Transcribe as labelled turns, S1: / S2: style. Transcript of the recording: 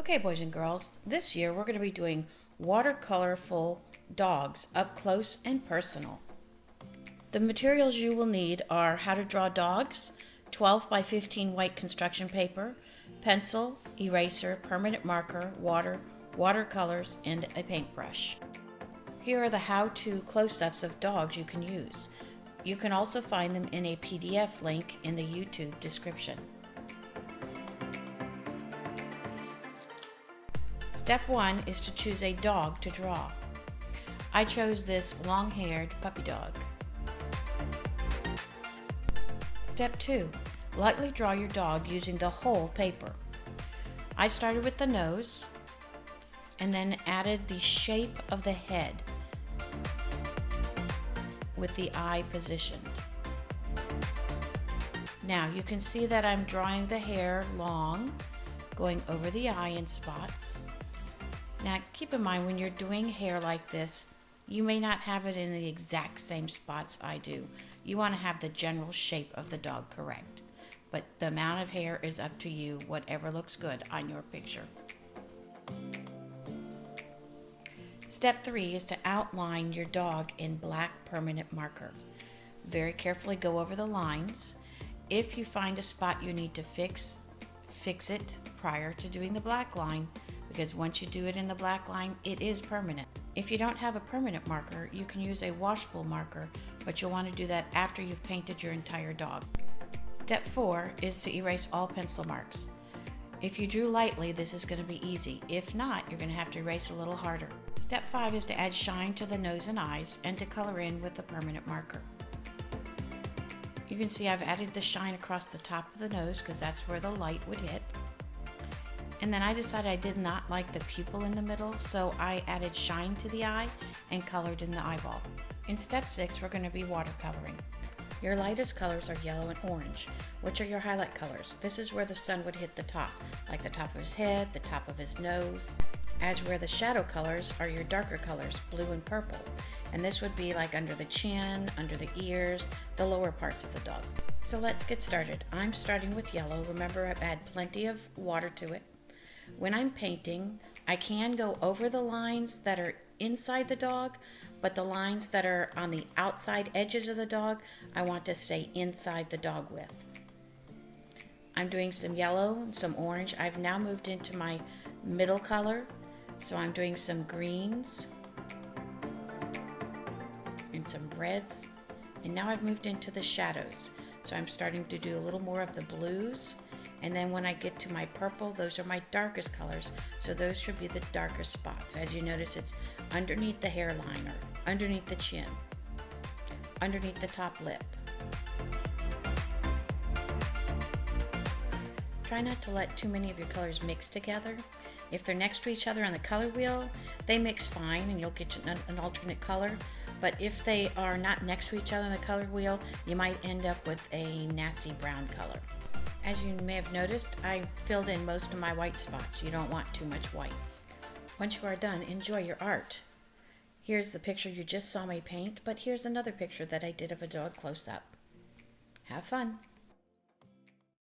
S1: Okay, boys and girls, this year we're going to be doing watercolorful dogs up close and personal. The materials you will need are how to draw dogs, 12 by 15 white construction paper, pencil, eraser, permanent marker, watercolors, and a paintbrush. Here are the how-to close-ups of dogs you can use. You can also find them in a PDF link in the YouTube description. Step 1 is to choose a dog to draw. I chose this long-haired puppy dog. Step 2, lightly draw your dog using the whole paper. I started with the nose and then added the shape of the head with the eye positioned. Now you can see that I'm drawing the hair long, going over the eye in spots. Now keep in mind when you're doing hair like this, you may not have it in the exact same spots I do. You want to have the general shape of the dog correct, but the amount of hair is up to you, whatever looks good on your picture. Step 3 is to outline your dog in black permanent marker. Very carefully go over the lines. If you find a spot you need to fix it prior to doing the black line, because once you do it in the black line, it is permanent. If you don't have a permanent marker, you can use a washable marker, but you'll want to do that after you've painted your entire dog. Step 4 is to erase all pencil marks. If you drew lightly, this is going to be easy. If not, you're going to have to erase a little harder. Step 5 is to add shine to the nose and eyes and to color in with the permanent marker. You can see I've added the shine across the top of the nose because that's where the light would hit. And then I decided I did not like the pupil in the middle, so I added shine to the eye and colored in the eyeball. In step 6, we're going to be watercoloring. Your lightest colors are yellow and orange, which are your highlight colors. This is where the sun would hit the top, like the top of his head, the top of his nose. As where the shadow colors are your darker colors, blue and purple. And this would be like under the chin, under the ears, the lower parts of the dog. So let's get started. I'm starting with yellow. Remember, I've added plenty of water to it. When I'm painting, I can go over the lines that are inside the dog, but the lines that are on the outside edges of the dog, I want to stay inside the dog with. I'm doing some yellow and some orange. I've now moved into my middle color, so I'm doing some greens and some reds, and now I've moved into the shadows. So I'm starting to do a little more of the blues. And then when I get to my purple, those are my darkest colors, so those should be the darkest spots. As you notice, it's underneath the hairline or underneath the chin, underneath the top lip. Try not to let too many of your colors mix together. If they're next to each other on the color wheel, they mix fine and you'll get an alternate color. But if they are not next to each other on the color wheel, you might end up with a nasty brown color. As you may have noticed, I filled in most of my white spots. You don't want too much white. Once you are done, enjoy your art. Here's the picture you just saw me paint, but here's another picture that I did of a dog close up. Have fun.